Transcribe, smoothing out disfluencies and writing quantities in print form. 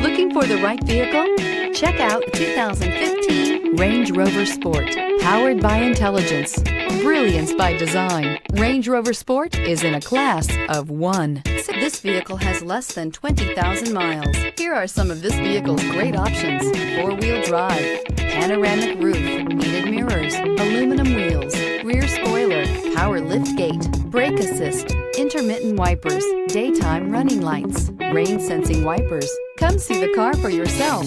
Looking for the right vehicle? Check out the 2015 Range Rover Sport. Powered by intelligence, brilliance by design, Range Rover Sport is in a class of one. This vehicle has less than 20,000 miles. Here are some of this vehicle's great options: four-wheel drive, panoramic roof, heated mirrors, aluminum wheels, rear spoiler, power lift gate, brake assist, intermittent wipers, daytime running lights, rain sensing wipers. Come see the car for yourself.